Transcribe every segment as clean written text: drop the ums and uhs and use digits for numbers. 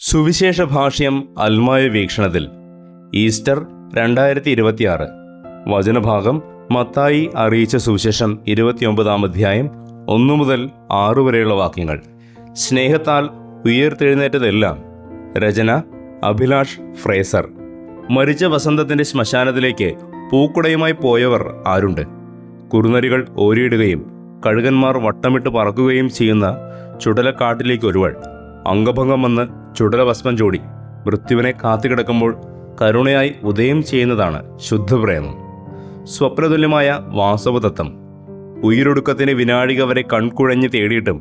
സുവിശേഷ ഭാഷ്യം അൽമായ വീക്ഷണത്തിൽ ഈസ്റ്റർ 2026 വചനഭാഗം മത്തായി അറിയിച്ച സുവിശേഷം 29 അധ്യായം 1 മുതൽ 6 വരെയുള്ള വാക്യങ്ങൾ. സ്നേഹത്താൽ ഉയർത്തെഴുന്നേറ്റതെല്ലാം. രചന അഭിലാഷ് ഫ്രേസർ. മരിച്ച വസന്തത്തിൻ്റെ ശ്മശാനത്തിലേക്ക് പൂക്കുടയുമായി പോയവർ ആരുണ്ട്? കുറുനരികൾ ഓരിയിടുകയും കഴുകന്മാർ വട്ടമിട്ട് പറക്കുകയും ചെയ്യുന്ന ചുടലക്കാട്ടിലേക്ക് ഒരുവൾ അംഗഭംഗം വന്ന് ചുടലഭസ്മം ചൂടി മൃത്യുവിനെ കാത്തുകിടക്കുമ്പോൾ കരുണയായി ഉദയം ചെയ്യുന്നതാണ് ശുദ്ധപ്രേമം. സ്വപ്നതുല്യമായ വാസവതത്വം. ഉയിരൊടുക്കത്തിന് വിനാഴിക വരെ കൺകുഴഞ്ഞ് തേടിയിട്ടും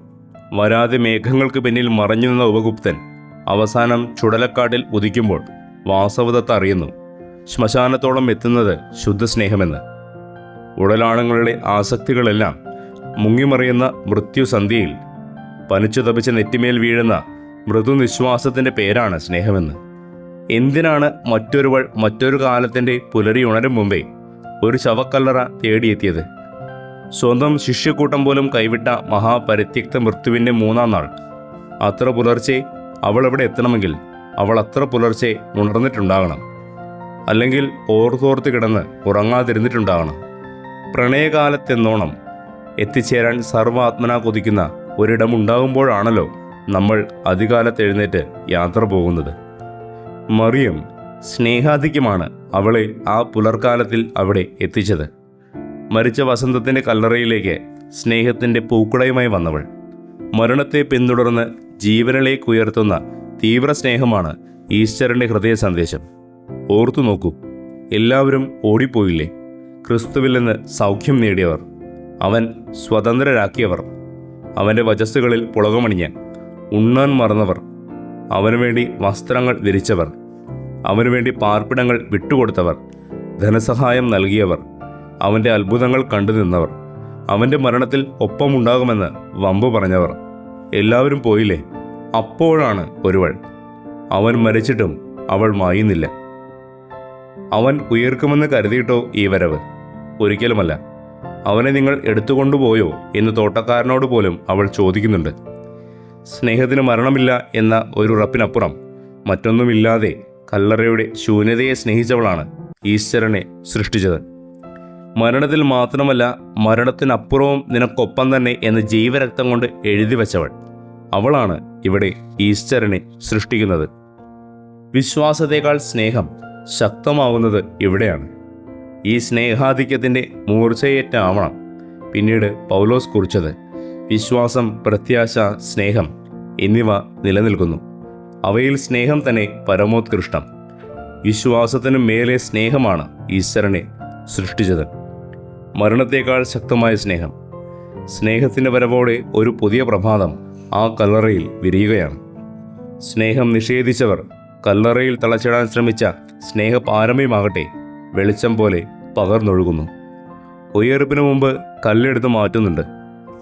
വരാതെ മേഘങ്ങൾക്ക് പിന്നിൽ മറഞ്ഞു നിന്ന ഉപഗുപ്തൻ അവസാനം ചുടലക്കാട്ടിൽ ഉദിക്കുമ്പോൾ വാസവദത്ത അറിയുന്നു ശ്മശാനത്തോളം എത്തുന്നത് ശുദ്ധസ്നേഹമെന്ന്. ഉടലാണങ്ങളുടെ ആസക്തികളെല്ലാം മുങ്ങിമറിയുന്ന മൃത്യുസന്ധ്യയിൽ പനിച്ചു തപിച്ച് നെറ്റിമേൽ വീഴുന്ന മൃദുനിശ്വാസത്തിൻ്റെ പേരാണ് സ്നേഹമെന്ന്. എന്തിനാണ് മറ്റൊരുവൾ മറ്റൊരു കാലത്തിൻ്റെ പുലരി ഉണരും മുമ്പേ ഒരു ശവക്കല്ലറ തേടിയെത്തിയത്? സ്വന്തം ശിഷ്യക്കൂട്ടം പോലും കൈവിട്ട മഹാപരിത്യക്ത മൃത്യുവിൻ്റെ 3-ാം നാൾ. അത്ര പുലർച്ചെ അവൾ എവിടെ എത്തണമെങ്കിൽ അവൾ അത്ര പുലർച്ചെ ഉണർന്നിട്ടുണ്ടാകണം, അല്ലെങ്കിൽ ഓർത്തോർത്ത് കിടന്ന് ഉറങ്ങാതിരുന്നിട്ടുണ്ടാകണം. പ്രണയകാലത്തെന്നോണം എത്തിച്ചേരാൻ സർവ്വാത്മന കൊതിക്കുന്ന ഒരിടമുണ്ടാകുമ്പോഴാണല്ലോ നമ്മൾ അധികാലത്തെഴുന്നേറ്റ് യാത്ര പോകുന്നത്. മറിയം സ്നേഹാധിക്യമാണ് അവളെ ആ പുലർക്കാലത്തിൽ അവിടെ എത്തിച്ചത്. മരിച്ച വസന്തത്തിൻ്റെ കല്ലറയിലേക്ക് സ്നേഹത്തിൻ്റെ പൂക്കുടയുമായി വന്നവൾ. മരണത്തെ പിന്തുടർന്ന് ജീവനിലേക്ക് ഉയർത്തുന്ന തീവ്ര സ്നേഹമാണ് ഈസ്റ്ററിൻ്റെ ഹൃദയ സന്ദേശം. ഓർത്തു നോക്കൂ, എല്ലാവരും ഓടിപ്പോയില്ലേ? ക്രിസ്തുവിൽ നിന്ന് സൗഖ്യം നേടിയവർ, അവൻ സ്വതന്ത്രരാക്കിയവർ, അവൻ്റെ വചസ്സുകളിൽ പുളകമണിഞ്ഞ് ഉണ്ണാൻ മറന്നവർ, അവനുവേണ്ടി വസ്ത്രങ്ങൾ വിരിച്ചവർ, അവനുവേണ്ടി പാർപ്പിടങ്ങൾ വിട്ടുകൊടുത്തവർ, ധനസഹായം നൽകിയവർ, അവൻ്റെ അത്ഭുതങ്ങൾ കണ്ടു നിന്നവർ, അവൻ്റെ മരണത്തിൽ ഒപ്പമുണ്ടാകുമെന്ന് വമ്പു പറഞ്ഞവർ, എല്ലാവരും പോയില്ലേ? അപ്പോഴാണ് ഒരുവൾ. അവൻ മരിച്ചിട്ടും അവൾ മായുന്നില്ല. അവൻ ഉയർക്കുമെന്ന് കരുതിയിട്ടോ ഈ വരവ്? ഒരിക്കലുമല്ല. അവനെ നിങ്ങൾ എടുത്തുകൊണ്ടുപോയോ എന്ന് തോട്ടക്കാരനോട് പോലും അവൾ ചോദിക്കുന്നുണ്ട്. സ്നേഹത്തിന് മരണമില്ല എന്ന ഒരു ഉറപ്പിനപ്പുറം മറ്റൊന്നുമില്ലാതെ കല്ലറയുടെ ശൂന്യതയെ സ്നേഹിച്ചവളാണ് ഈസ്റ്ററിനെ സൃഷ്ടിച്ചത്. മരണത്തിൽ മാത്രമല്ല, മരണത്തിനപ്പുറവും നിനക്കൊപ്പം തന്നെ എന്ന് ജീവരക്തം കൊണ്ട് എഴുതി വച്ചവൾ. അവളാണ് ഇവിടെ ഈസ്റ്ററിനെ സൃഷ്ടിക്കുന്നത്. വിശ്വാസത്തേക്കാൾ സ്നേഹം ശക്തമാവുന്നത് ഇവിടെയാണ്. ഈ സ്നേഹാധിക്യത്തിൻ്റെ മൂർച്ചയേറ്റാവണം പിന്നീട് പൗലോസ് കുറിച്ചത്. വിശ്വാസം, പ്രത്യാശ, സ്നേഹം എന്നിവ നിലനിൽക്കുന്നു. അവയിൽ സ്നേഹം തന്നെ പരമോത്കൃഷ്ടം. വിശ്വാസത്തിനു മേലെ സ്നേഹമാണ് ഈസ്റ്ററിനെ സൃഷ്ടിച്ചത്. മരണത്തേക്കാൾ ശക്തമായ സ്നേഹം. സ്നേഹത്തിൻ്റെ വരവോടെ ഒരു പുതിയ പ്രഭാതം ആ കല്ലറയിൽ വിരിയുകയാണ്. സ്നേഹം നിഷേധിച്ചവർ കല്ലറയിൽ തളച്ചിടാൻ ശ്രമിച്ച സ്നേഹപാരമ്യമാകട്ടെ വെളിച്ചം പോലെ പകർന്നൊഴുകുന്നു. ഉയർപ്പിനു മുമ്പ് കല്ലെടുത്ത് മാറ്റുന്നുണ്ട്.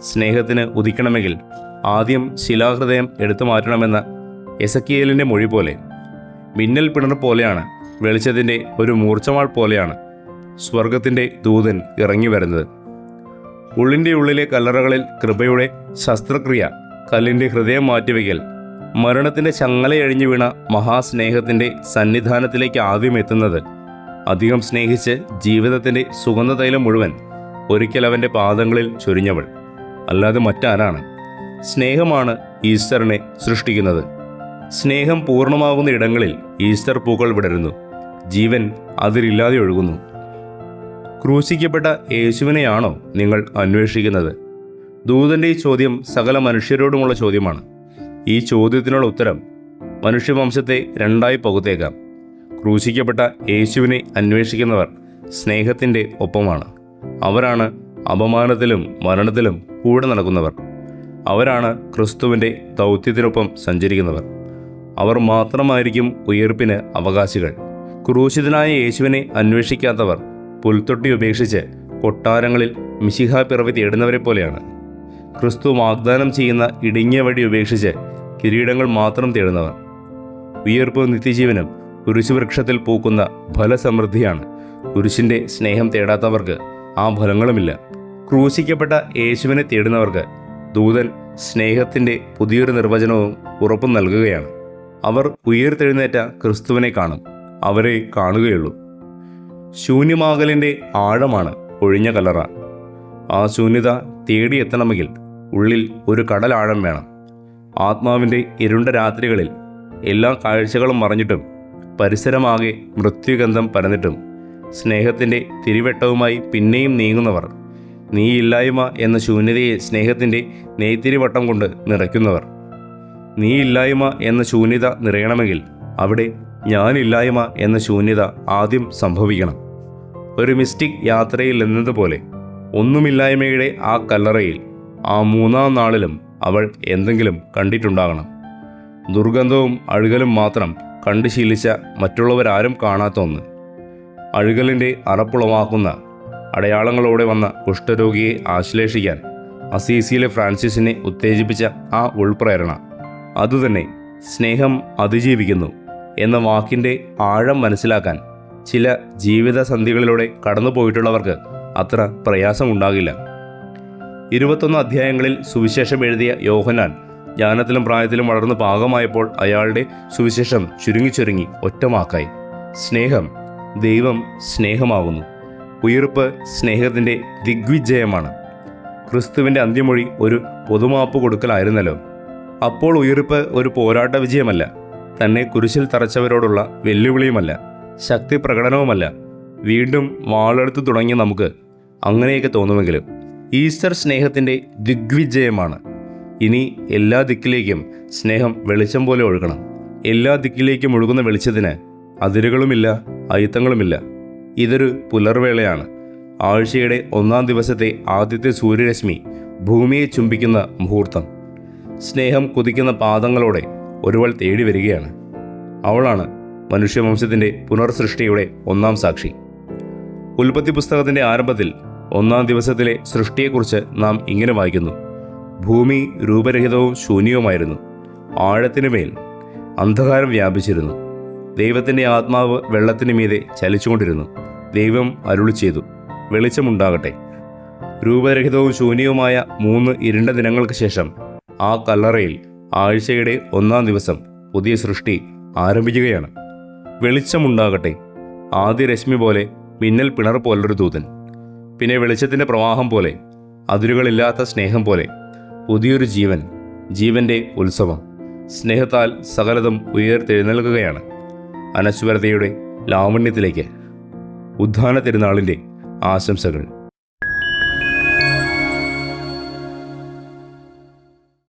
സ്നേഹത്തിന് ഉദിക്കണമെങ്കിൽ ആദ്യം ശിലാഹൃദയം എടുത്തു മാറ്റണമെന്ന എസക്കിയേലിൻ്റെ മൊഴി പോലെ, മിന്നൽ പിണർ പോലെയാണ്, വെളിച്ചത്തിൻ്റെ ഒരു മൂർച്ചമാൾ പോലെയാണ് സ്വർഗത്തിൻ്റെ ദൂതൻ ഇറങ്ങി വരുന്നത്. ഉള്ളിൻ്റെ ഉള്ളിലെ കല്ലറകളിൽ കൃപയുടെ ശസ്ത്രക്രിയ, കല്ലിൻ്റെ ഹൃദയം മാറ്റിവെക്കൽ, മരണത്തിൻ്റെ ചങ്ങലയഴിഞ്ഞു വീണ മഹാസ്നേഹത്തിൻ്റെ സന്നിധാനത്തിലേക്ക് ആദ്യം എത്തുന്നത്. അധികം സ്നേഹിച്ച് ജീവിതത്തിൻ്റെ സുഗന്ധതൈലം മുഴുവൻ ഒരിക്കൽ അവൻ്റെ പാദങ്ങളിൽ ചൊരിഞ്ഞവൾ, അല്ലാതെ മറ്റാരാണ്? സ്നേഹമാണ് ഈസ്റ്ററിനെ സൃഷ്ടിക്കുന്നത്. സ്നേഹം പൂർണ്ണമാകുന്ന ഇടങ്ങളിൽ ഈസ്റ്റർ പൂക്കൾ വിടരുന്നു. ജീവൻ അതിലില്ലാതെ ഒഴുകുന്നു. ക്രൂശിക്കപ്പെട്ട യേശുവിനെയാണോ നിങ്ങൾ അന്വേഷിക്കുന്നത്? ദൂതൻ്റെ ഈ ചോദ്യം സകല മനുഷ്യരോടുമുള്ള ചോദ്യമാണ്. ഈ ചോദ്യത്തിനുള്ള ഉത്തരം മനുഷ്യവംശത്തെ രണ്ടായി പകുത്തേക്കാം. ക്രൂശിക്കപ്പെട്ട യേശുവിനെ അന്വേഷിക്കുന്നവർ സ്നേഹത്തിൻ്റെ ഒപ്പമാണ്. അവരാണ് അപമാനത്തിലും മരണത്തിലും കൂടെ നടക്കുന്നവർ. അവരാണ് ക്രിസ്തുവിൻ്റെ ദൗത്യത്തിനൊപ്പം സഞ്ചരിക്കുന്നവർ. അവർ മാത്രമായിരിക്കും ഉയർപ്പിന് അവകാശികൾ. ക്രൂശിതനായ യേശുവിനെ അന്വേഷിക്കാത്തവർ പുൽത്തൊട്ടി ഉപേക്ഷിച്ച് കൊട്ടാരങ്ങളിൽ മിശിഹാ പിറവി തേടുന്നവരെ പോലെയാണ്. ക്രിസ്തു വാഗ്ദാനം ചെയ്യുന്ന ഇടുങ്ങിയ വഴി ഉപേക്ഷിച്ച് കിരീടങ്ങൾ മാത്രം തേടുന്നവർ. ഉയർപ്പ് നിത്യജീവനും കുരിശുവൃക്ഷത്തിൽ പൂക്കുന്ന ഫലസമൃദ്ധിയാണ്. കുരിശിൻ്റെ സ്നേഹം തേടാത്തവർക്ക് ആ ഫലങ്ങളുമില്ല. ക്രൂശിക്കപ്പെട്ട യേശുവിനെ തേടുന്നവർക്ക് ദൂതൻ സ്നേഹത്തിൻ്റെ പുതിയൊരു നിർവചനവും ഉറപ്പും നൽകുകയാണ്. അവർ ഉയർത്തെഴുന്നേറ്റ ക്രിസ്തുവിനെ കാണും, അവരെ കാണുകയുള്ളൂ. ശൂന്യമാകലിൻ്റെ ആഴമാണ് ഒഴിഞ്ഞ കല്ലറ. ആ ശൂന്യത തേടിയെത്തണമെങ്കിൽ ഉള്ളിൽ ഒരു കടലാഴം വേണം. ആത്മാവിൻ്റെ ഇരുണ്ട രാത്രികളിൽ എല്ലാ കാഴ്ചകളും മറഞ്ഞിട്ടും പരിസരമാകെ മൃത്യുഗന്ധം പരന്നിട്ടും സ്നേഹത്തിൻ്റെ തിരിവെട്ടവുമായി പിന്നെയും നീങ്ങുന്നവർ, നീയില്ലായ്മ എന്ന ശൂന്യതയെ സ്നേഹത്തിൻ്റെ നെയ്ത്തിരിവട്ടം കൊണ്ട് നിറയ്ക്കുന്നവർ. നീയില്ലായ്മ എന്ന ശൂന്യത നിറയണമെങ്കിൽ അവിടെ ഞാനില്ലായ്മ എന്ന ശൂന്യത ആദ്യം സംഭവിക്കണം. ഒരു മിസ്റ്റിക് യാത്രയിൽ എന്നതുപോലെ ഒന്നുമില്ലായ്മയുടെ ആ കല്ലറയിൽ ആ മൂന്നാം നാളിലും അവൾ എന്തെങ്കിലും കണ്ടിട്ടുണ്ടാകണം. ദുർഗന്ധവും അഴുകലും മാത്രം കണ്ടു ശീലിച്ച മറ്റുള്ളവരാരും കാണാത്ത ഒന്ന്. അഴുകലിൻ്റെ അറപ്പുളവാക്കുന്ന അടയാളങ്ങളോടെ വന്ന കുഷ്ഠരോഗിയെ ആശ്ലേഷിക്കാൻ അസീസിയിലെ ഫ്രാൻസിസിനെ ഉത്തേജിപ്പിച്ച ആ ഉൾപ്രേരണ, അതുതന്നെ സ്നേഹം അതിജീവിക്കുന്നു എന്ന വാക്കിൻ്റെ ആഴം മനസ്സിലാക്കാൻ ചില ജീവിതസന്ധികളിലൂടെ കടന്നുപോയിട്ടുള്ളവർക്ക് അത്ര പ്രയാസമുണ്ടാകില്ല. 21 അധ്യായങ്ങളിൽ സുവിശേഷം എഴുതിയ യോഹന്നാൻ ജ്ഞാനത്തിലും പ്രായത്തിലും വളർന്ന് പാകമായപ്പോൾ അയാളുടെ സുവിശേഷം ചുരുങ്ങി ഒറ്റവാക്കായി: സ്നേഹം. ദൈവം സ്നേഹമാകുന്നു. ഉയിർപ്പ് സ്നേഹത്തിൻ്റെ ദിഗ്വിജയമാണ്. ക്രിസ്തുവിൻ്റെ അന്ത്യമൊഴി ഒരു പൊതുമാപ്പ് കൊടുക്കലായിരുന്നല്ലോ. അപ്പോൾ ഉയിർപ്പ് ഒരു പോരാട്ട വിജയമല്ല, തന്നെ കുരിശിൽ തറച്ചവരോടുള്ള വെല്ലുവിളിയുമല്ല, ശക്തി പ്രകടനവുമല്ല. വീണ്ടും വാളെടുത്ത് തുടങ്ങിയ നമുക്ക് അങ്ങനെയൊക്കെ തോന്നുമെങ്കിലും ഈസ്റ്റർ സ്നേഹത്തിൻ്റെ ദിഗ്വിജയമാണ്. ഇനി എല്ലാ ദിക്കിലേക്കും സ്നേഹം വെളിച്ചം പോലെ ഒഴുകണം. എല്ലാ ദിക്കിലേക്കും ഒഴുകുന്ന വെളിച്ചത്തിന് അതിരുകളുമില്ല, അയിത്തങ്ങളുമില്ല. ഇതൊരു പുലർവേളയാണ്. ആഴ്ചയുടെ 1-ാം ദിവസത്തെ ആദ്യത്തെ സൂര്യരശ്മി ഭൂമിയെ ചുംബിക്കുന്ന മുഹൂർത്തം. സ്നേഹം കുതിക്കുന്ന പാദങ്ങളോടെ ഒരുവൾ തേടി വരികയാണ്. അവളാണ് മനുഷ്യവംശത്തിൻ്റെ പുനർസൃഷ്ടിയുടെ 1-ാം സാക്ഷി. ഉൽപ്പത്തി പുസ്തകത്തിൻ്റെ ആരംഭത്തിൽ 1-ാം ദിവസത്തിലെ സൃഷ്ടിയെക്കുറിച്ച് നാം ഇങ്ങനെ വായിക്കുന്നു: ഭൂമി രൂപരഹിതവും ശൂന്യവുമായിരുന്നു, ആഴത്തിനു മേൽ അന്ധകാരം വ്യാപിച്ചിരുന്നു. ദൈവത്തിൻ്റെ ആത്മാവ് വെള്ളത്തിന് മീതെ ചലിച്ചുകൊണ്ടിരുന്നു. ദൈവം അരുളി ചെയ്തു, വെളിച്ചമുണ്ടാകട്ടെ. രൂപരഹിതവും ശൂന്യവുമായ 3 ഇരുണ്ട ദിനങ്ങൾക്ക് ശേഷം ആ കല്ലറയിൽ ആഴ്ചയുടെ 1-ാം ദിവസം പുതിയ സൃഷ്ടി ആരംഭിക്കുകയാണ്. വെളിച്ചമുണ്ടാകട്ടെ. ആദ്യ രശ്മി പോലെ, മിന്നൽ പിണർ പോലൊരു ദൂതൻ. പിന്നെ വെളിച്ചത്തിൻ്റെ പ്രവാഹം പോലെ, അതിരുകളില്ലാത്ത സ്നേഹം പോലെ പുതിയൊരു ജീവൻ, ജീവൻ്റെ ഉത്സവം. സ്നേഹത്താൽ സകലതും ഉയർത്തെഴുന്നേൽക്കുകയാണ് അനശ്വരതയുടെ ലാവണ്യത്തിലേക്ക്. ഉദ്ധാന തിരുനാളിൻ്റെ ആശംസകൾ.